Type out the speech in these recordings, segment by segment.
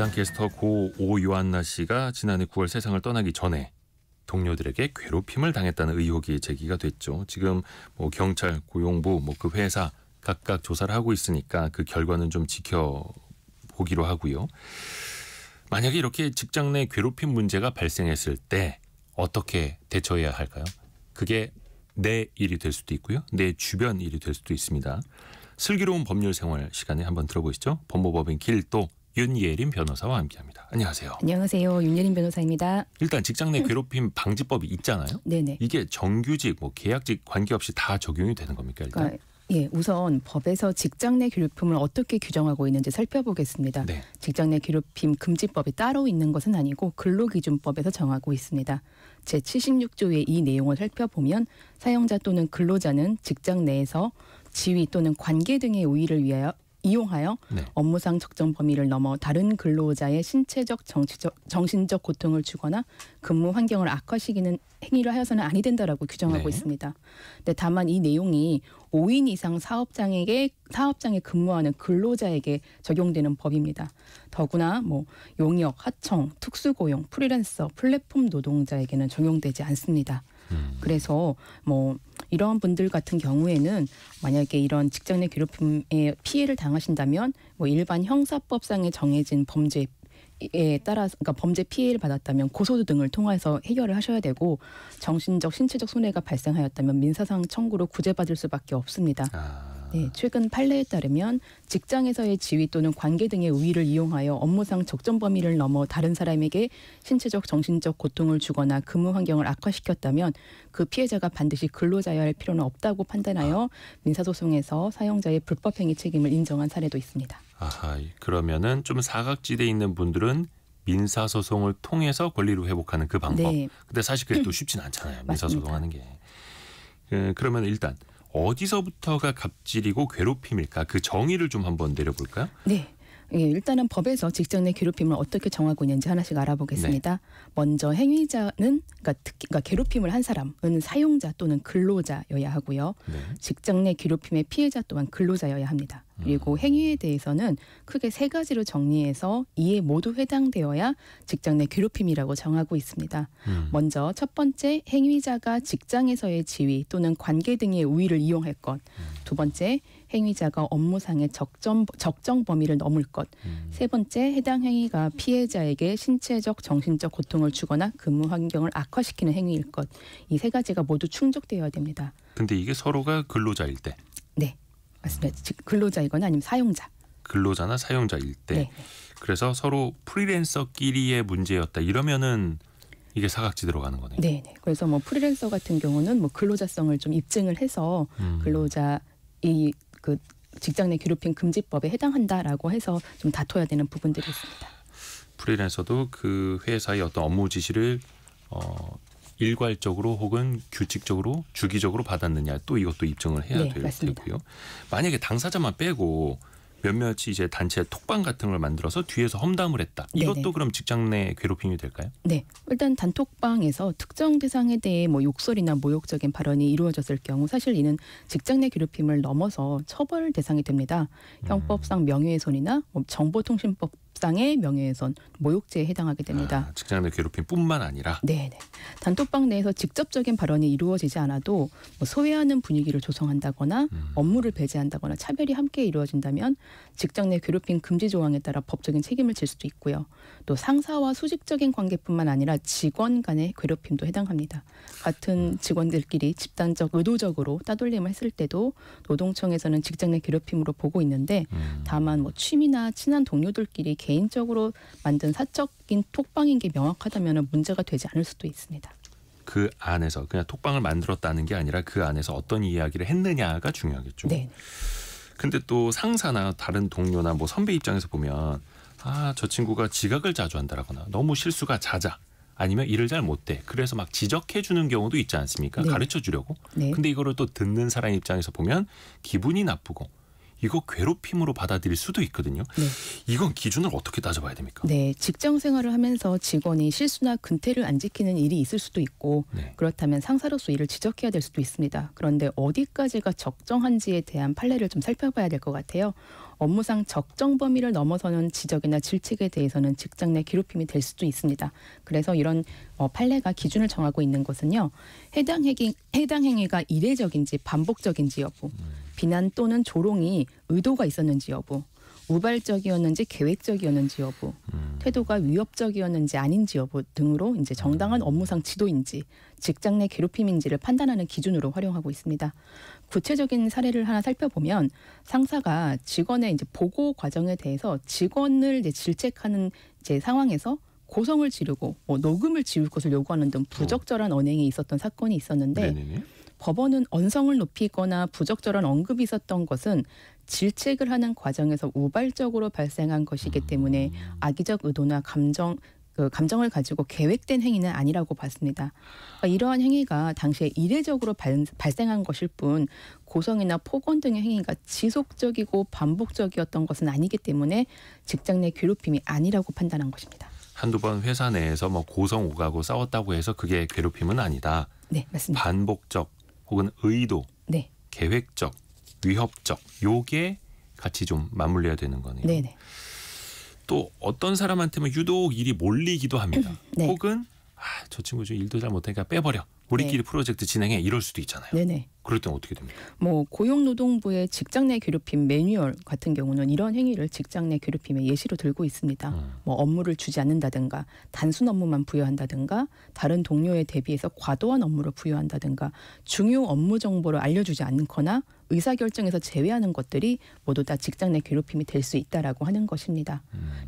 기상캐스터 고 오요한나 씨가 지난해 9월 세상을 떠나기 전에 동료들에게 괴롭힘을 당했다는 의혹이 제기가 됐죠. 지금 경찰, 고용부, 그 회사 각각 조사를 하고 있으니까 그 결과는 좀 지켜보기로 하고요. 만약에 이렇게 직장 내 괴롭힘 문제가 발생했을 때 어떻게 대처해야 할까요? 그게 내 일이 될 수도 있고요. 내 주변 일이 될 수도 있습니다. 슬기로운 법률 생활 시간에 한번 들어보시죠. 법무법인 길도 윤예린 변호사와 함께합니다. 안녕하세요. 안녕하세요. 윤예린 변호사입니다. 일단 직장 내 괴롭힘 방지법이 있잖아요. 네네. 이게 정규직, 계약직 관계없이 다 적용이 되는 겁니까? 일단? 그러니까 우선 법에서 직장 내 괴롭힘을 어떻게 규정하고 있는지 살펴보겠습니다. 네. 직장 내 괴롭힘 금지법이 따로 있는 것은 아니고 근로기준법에서 정하고 있습니다. 제76조의 이 내용을 살펴보면 사용자 또는 근로자는 직장 내에서 지위 또는 관계 등의 우위를 이용하여 네. 업무상 적정 범위를 넘어 다른 근로자의 신체적, 정신적 고통을 주거나 근무 환경을 악화시키는 행위를 하여서는 아니 된다라고 규정하고 네. 있습니다. 근데 다만 이 내용이 5인 이상 사업장에 근무하는 근로자에게 적용되는 법입니다. 더구나 용역, 하청, 특수고용, 프리랜서, 플랫폼 노동자에게는 적용되지 않습니다. 그래서 이런 분들 같은 경우에는 만약에 이런 직장 내 괴롭힘에 피해를 당하신다면 일반 형사법상에 정해진 범죄에 따라서 그러니까 범죄 피해를 받았다면 고소 등을 통해서 해결을 하셔야 되고 정신적, 신체적 손해가 발생하였다면 민사상 청구로 구제받을 수밖에 없습니다. 네, 최근 판례에 따르면 직장에서의 지위 또는 관계 등의 우위를 이용하여 업무상 적정 범위를 넘어 다른 사람에게 신체적, 정신적 고통을 주거나 근무 환경을 악화시켰다면 그 피해자가 반드시 근로자여야 할 필요는 없다고 판단하여 민사소송에서 사용자의 불법행위 책임을 인정한 사례도 있습니다. 그러면은 좀 사각지대에 있는 분들은 민사소송을 통해서 권리를 회복하는 그 방법. 네. 근데 사실 그게 또 쉽진 않잖아요. 민사소송하는 게. 그러면 일단 어디서부터가 갑질이고 괴롭힘일까? 그 정의를 좀 한번 내려볼까요? 네. 일단은 법에서 직장 내 괴롭힘을 어떻게 정하고 있는지 하나씩 알아보겠습니다. 네. 먼저 행위자는 그러니까 괴롭힘을 한 사람은 사용자 또는 근로자여야 하고요. 네. 직장 내 괴롭힘의 피해자 또한 근로자여야 합니다. 그리고 행위에 대해서는 크게 세 가지로 정리해서 이에 모두 해당되어야 직장 내 괴롭힘이라고 정하고 있습니다. 먼저 첫 번째, 행위자가 직장에서의 지위 또는 관계 등의 우위를 이용할 것. 두 번째, 행위자가 업무상의 적정 범위를 넘을 것. 세 번째, 해당 행위가 피해자에게 신체적, 정신적 고통을 주거나 근무 환경을 악화시키는 행위일 것. 이 세 가지가 모두 충족되어야 됩니다. 근데 이게 서로가 근로자일 때? 네, 맞습니다. 근로자이거나 아니면 사용자. 근로자나 사용자일 때. 네. 그래서 서로 프리랜서끼리의 문제였다. 이러면은 이게 사각지대로 가는 거네요. 네. 그래서 프리랜서 같은 경우는 근로자성을 좀 입증을 해서 근로자 그 직장 내 괴롭힘 금지법에 해당한다라고 해서 좀 다퉈야 되는 부분들이 있습니다. 프리랜서도 그 회사의 어떤 업무 지시를 일괄적으로 혹은 규칙적으로 주기적으로 받았느냐 또 이것도 입증을 해야 될 테고요. 만약에 당사자만 빼고 몇몇이 이제 단체 톡방 같은 걸 만들어서 뒤에서 험담을 했다. 이것도 네네. 그럼 직장 내 괴롭힘이 될까요? 네. 일단 단톡방에서 특정 대상에 대해 욕설이나 모욕적인 발언이 이루어졌을 경우 사실 이는 직장 내 괴롭힘을 넘어서 처벌 대상이 됩니다. 형법상 명예훼손이나 정보통신법상의 명예훼손, 모욕죄에 해당하게 됩니다. 직장 내 괴롭힘뿐만 아니라. 네. 단톡방 내에서 직접적인 발언이 이루어지지 않아도 소외하는 분위기를 조성한다거나 업무를 배제한다거나 차별이 함께 이루어진다면 직장 내 괴롭힘 금지 조항에 따라 법적인 책임을 질 수도 있고요. 또 상사와 수직적인 관계뿐만 아니라 직원 간의 괴롭힘도 해당합니다. 같은 직원들끼리 집단적 의도적으로 따돌림을 했을 때도 노동청에서는 직장 내 괴롭힘으로 보고 있는데 다만 취미나 친한 동료들끼리 개인적으로 만든 사적인 톡방인 게 명확하다면 문제가 되지 않을 수도 있습니다. 그 안에서 그냥 톡방을 만들었다는 게 아니라 그 안에서 어떤 이야기를 했느냐가 중요하겠죠. 네. 근데 또 상사나 다른 동료나 선배 입장에서 보면 저 친구가 지각을 자주 한다거나 너무 실수가 잦아 아니면 일을 잘 못해. 그래서 막 지적해 주는 경우도 있지 않습니까? 네. 가르쳐 주려고. 네. 근데 이거를 또 듣는 사람 입장에서 보면 기분이 나쁘고 이거 괴롭힘으로 받아들일 수도 있거든요. 네. 이건 기준을 어떻게 따져봐야 됩니까? 네, 직장 생활을 하면서 직원이 실수나 근태를 안 지키는 일이 있을 수도 있고 그렇다면 상사로서 이를 지적해야 될 수도 있습니다. 그런데 어디까지가 적정한지에 대한 판례를 좀 살펴봐야 될 것 같아요. 업무상 적정 범위를 넘어서는 지적이나 질책에 대해서는 직장 내 괴롭힘이 될 수도 있습니다. 그래서 이런 판례가 기준을 정하고 있는 것은요. 해당 행위가 이례적인지 반복적인지 여부, 비난 또는 조롱이 의도가 있었는지 여부, 우발적이었는지 계획적이었는지 여부, 태도가 위협적이었는지 아닌지 여부 등으로 이제 정당한 업무상 지도인지 직장 내 괴롭힘인지를 판단하는 기준으로 활용하고 있습니다. 구체적인 사례를 하나 살펴보면 상사가 직원의 이제 보고 과정에 대해서 직원을 이제 질책하는 이제 상황에서 고성을 지르고 녹음을 지울 것을 요구하는 등 부적절한 언행이 있었던 사건이 있었는데 네네네. 법원은 언성을 높이거나 부적절한 언급이 있었던 것은 질책을 하는 과정에서 우발적으로 발생한 것이기 때문에 악의적 의도나 감정을 가지고 계획된 행위는 아니라고 봤습니다. 그러니까 이러한 행위가 당시에 이례적으로 발생한 것일 뿐 고성이나 폭언 등의 행위가 지속적이고 반복적이었던 것은 아니기 때문에 직장 내 괴롭힘이 아니라고 판단한 것입니다. 한두 번 회사 내에서 뭐 고성 오가고 싸웠다고 해서 그게 괴롭힘은 아니다. 네, 맞습니다. 반복적 혹은 의도, 네, 계획적, 위협적 요게 같이 좀 맞물려야 되는 거네요. 네네. 또 어떤 사람한테는 유독 일이 몰리기도 합니다. 네. 혹은 저 친구 좀 일도 잘 못하니까 빼버려. 우리끼리 네. 프로젝트 진행해. 이럴 수도 있잖아요. 네네. 그럴 때는 어떻게 됩니까? 고용노동부의 직장 내 괴롭힘 매뉴얼 같은 경우는 이런 행위를 직장 내 괴롭힘의 예시로 들고 있습니다. 업무를 주지 않는다든가 단순 업무만 부여한다든가 다른 동료에 대비해서 과도한 업무를 부여한다든가 중요 업무 정보를 알려주지 않거나 의사결정에서 제외하는 것들이 모두 다 직장 내 괴롭힘이 될 수 있다라고 하는 것입니다.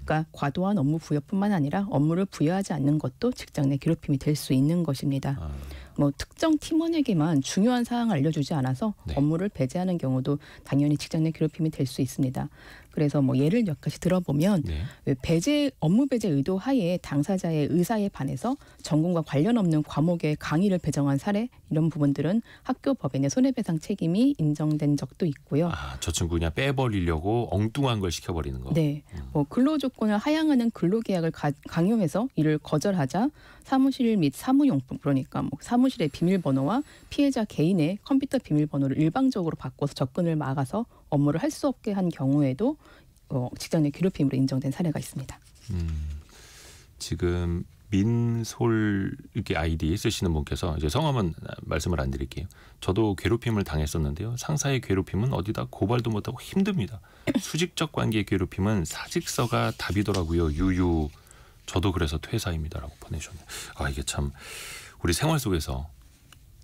그러니까 과도한 업무 부여뿐만 아니라 업무를 부여하지 않는 것도 직장 내 괴롭힘이 될 수 있는 것입니다. 특정 팀원에게만 중요한 사항을 알려주지 않아서 네. 업무를 배제하는 경우도 당연히 직장 내 괴롭힘이 될 수 있습니다. 그래서 예를 몇 가지 들어보면 네. 업무 배제 의도 하에 당사자의 의사에 반해서 전공과 관련 없는 과목에 강의를 배정한 사례 이런 부분들은 학교 법인의 손해배상 책임이 인정된 적도 있고요. 저 친구 그냥 빼버리려고 엉뚱한 걸 시켜버리는 거. 네, 근로조건을 하향하는 근로계약을 강요해서 이를 거절하자 사무실 및 사무용품 그러니까 사무실의 비밀번호와 피해자 개인의 컴퓨터 비밀번호를 일방적으로 바꿔서 접근을 막아서 업무를 할 수 없게 한 경우에도 직장 내 괴롭힘으로 인정된 사례가 있습니다. 지금 민솔 이렇게 아이디 쓰시는 분께서 이제 성함은 말씀을 안 드릴게요. 저도 괴롭힘을 당했었는데요. 상사의 괴롭힘은 어디다 고발도 못하고 힘듭니다. 수직적 관계의 괴롭힘은 사직서가 답이더라고요. 유유. 저도 그래서 퇴사입니다라고 보내셨네요. 이게 참 우리 생활 속에서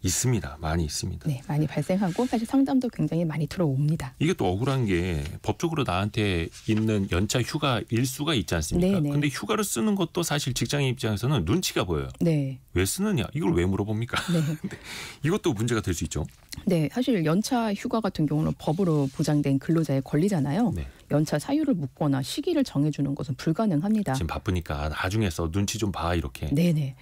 있습니다. 많이 있습니다. 네, 많이 발생하고 사실 상담도 굉장히 많이 들어옵니다. 이게 또 억울한 게 법적으로 나한테 있는 연차 휴가 일수가 있지 않습니까? 네네. 근데 휴가를 쓰는 것도 사실 직장인 입장에서는 눈치가 보여요. 네. 왜 쓰느냐? 이걸 왜 물어봅니까? 네. 근데 이것도 문제가 될 수 있죠. 네, 사실 연차 휴가 같은 경우는 법으로 보장된 근로자의 권리잖아요. 네. 연차 사유를 묻거나 시기를 정해주는 것은 불가능합니다. 지금 바쁘니까 나중에 써 눈치 좀 봐 이렇게. 네네.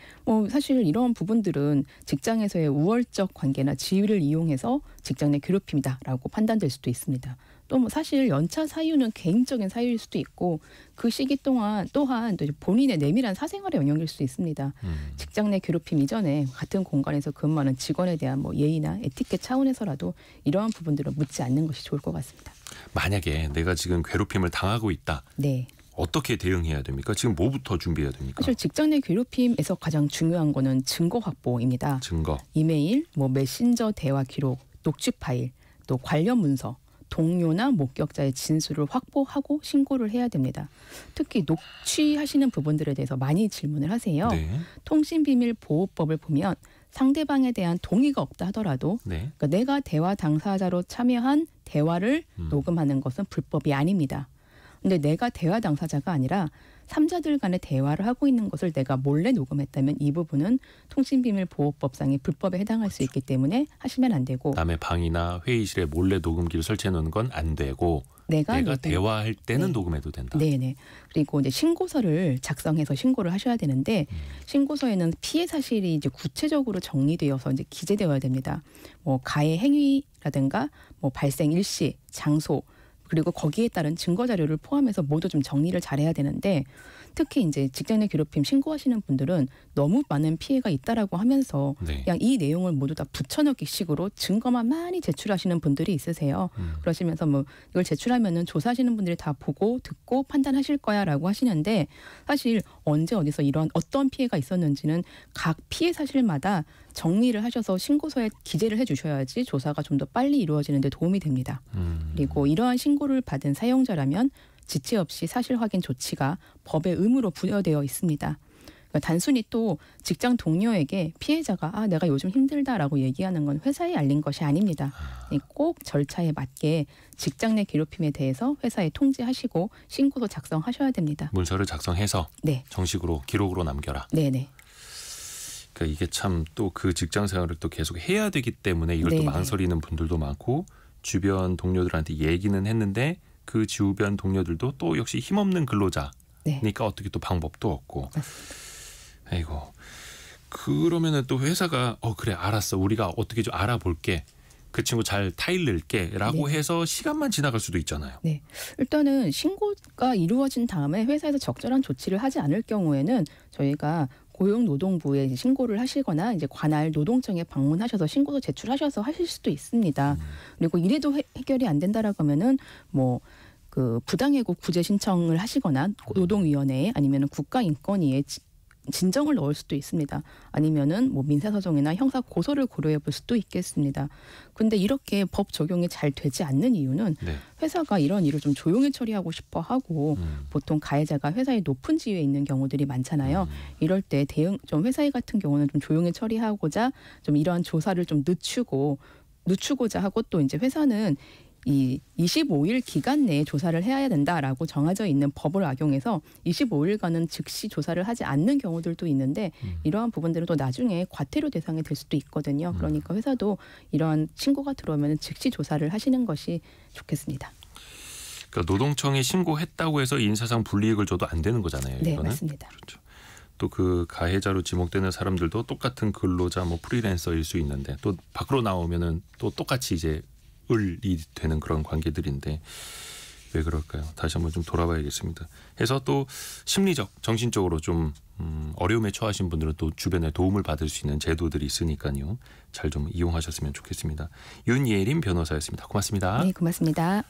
사실 이러한 부분들은 직장에서의 우월적 관계나 지위를 이용해서 직장 내 괴롭힘이다라고 판단될 수도 있습니다. 또 사실 연차 사유는 개인적인 사유일 수도 있고 그 시기 동안 또한 또 본인의 내밀한 사생활의 영역일 수 있습니다. 직장 내 괴롭힘 이전에 같은 공간에서 근무하는 직원에 대한 예의나 에티켓 차원에서라도 이러한 부분들을 묻지 않는 것이 좋을 것 같습니다. 만약에 내가 지금 괴롭힘을 당하고 있다. 네. 어떻게 대응해야 됩니까? 지금 뭐부터 준비해야 됩니까? 사실 직장 내 괴롭힘에서 가장 중요한 거는 증거 확보입니다. 증거. 이메일, 메신저 대화 기록, 녹취 파일, 또 관련 문서, 동료나 목격자의 진술을 확보하고 신고를 해야 됩니다. 특히 녹취하시는 부분들에 대해서 많이 질문을 하세요. 네. 통신비밀보호법을 보면 상대방에 대한 동의가 없다 하더라도 네. 그러니까 내가 대화 당사자로 참여한 대화를 녹음하는 것은 불법이 아닙니다. 근데 내가 대화 당사자가 아니라 3자들 간의 대화를 하고 있는 것을 내가 몰래 녹음했다면 이 부분은 통신비밀보호법상의 불법에 해당할 수 있기 때문에 하시면 안 되고 남의 방이나 회의실에 몰래 녹음기를 설치해 놓는 건 안 되고 내가 대화할 때는 네. 녹음해도 된다. 네네. 그리고 이제 신고서를 작성해서 신고를 하셔야 되는데 신고서에는 피해 사실이 이제 구체적으로 정리되어서 이제 기재되어야 됩니다. 가해 행위라든가 발생 일시, 장소, 그리고 거기에 따른 증거 자료를 포함해서 모두 좀 정리를 잘해야 되는데 특히 이제 직장 내 괴롭힘 신고하시는 분들은 너무 많은 피해가 있다라고 하면서 네. 그냥 이 내용을 모두 다 붙여넣기 식으로 증거만 많이 제출하시는 분들이 있으세요. 그러시면서 뭐 이걸 제출하면은 조사하시는 분들이 다 보고 듣고 판단하실 거야라고 하시는데 사실 언제 어디서 이런 어떤 피해가 있었는지는 각 피해 사실마다 정리를 하셔서 신고서에 기재를 해주셔야지 조사가 좀 더 빨리 이루어지는 데 도움이 됩니다. 그리고 이러한 신고를 받은 사용자라면 지체 없이 사실 확인 조치가 법의 의무로 부여되어 있습니다. 그러니까 단순히 또 직장 동료에게 피해자가 내가 요즘 힘들다라고 얘기하는 건 회사에 알린 것이 아닙니다. 꼭 절차에 맞게 직장 내 괴롭힘에 대해서 회사에 통지하시고 신고서 작성하셔야 됩니다. 문서를 작성해서 네. 정식으로 기록으로 남겨라. 네네. 그러니까 이게 참 또 그 직장 생활을 또 계속 해야 되기 때문에 이걸 또 네네. 망설이는 분들도 많고 주변 동료들한테 얘기는 했는데 그 주변 동료들도 또 역시 힘없는 근로자니까 네. 어떻게 또 방법도 없고. 맞습니다. 아이고. 그러면은 또 회사가 그래 알았어. 우리가 어떻게 좀 알아볼게. 그 친구 잘 타일를게라고 네. 해서 시간만 지나갈 수도 있잖아요. 네. 일단은 신고가 이루어진 다음에 회사에서 적절한 조치를 하지 않을 경우에는 저희가 고용노동부에 이제 신고를 하시거나 이제 관할 노동청에 방문하셔서 신고서 제출하셔서 하실 수도 있습니다. 그리고 이래도 해결이 안 된다라고 하면은 뭐 그 부당해고 구제 신청을 하시거나 노동위원회에 아니면은 국가인권위에 진정을 넣을 수도 있습니다. 아니면은 뭐 민사소송이나 형사 고소를 고려해 볼 수도 있겠습니다. 근데 이렇게 법 적용이 잘 되지 않는 이유는 네. 회사가 이런 일을 좀 조용히 처리하고 싶어 하고 보통 가해자가 회사의 높은 지위에 있는 경우들이 많잖아요. 이럴 때 대응 좀 회사의 같은 경우는 좀 조용히 처리하고자 좀 이러한 조사를 좀 늦추고자 하고 또 이제 회사는 이 25일 기간 내에 조사를 해야 된다라고 정해져 있는 법을 악용해서 25일간은 즉시 조사를 하지 않는 경우들도 있는데 이러한 부분들은 또 나중에 과태료 대상이 될 수도 있거든요. 그러니까 회사도 이러한 신고가 들어오면 즉시 조사를 하시는 것이 좋겠습니다. 그러니까 노동청에 신고했다고 해서 인사상 불이익을 줘도 안 되는 거잖아요. 네, 이거는. 맞습니다. 그렇죠. 또 그 가해자로 지목되는 사람들도 똑같은 근로자 뭐 프리랜서일 수 있는데 또 밖으로 나오면은 또 똑같이 이제 을이 되는 그런 관계들인데 왜 그럴까요? 다시 한번 좀 돌아봐야겠습니다. 해서 또 심리적, 정신적으로 좀 어려움에 처하신 분들은 또 주변에 도움을 받을 수 있는 제도들이 있으니까요. 잘 좀 이용하셨으면 좋겠습니다. 윤예림 변호사였습니다. 고맙습니다. 네, 고맙습니다.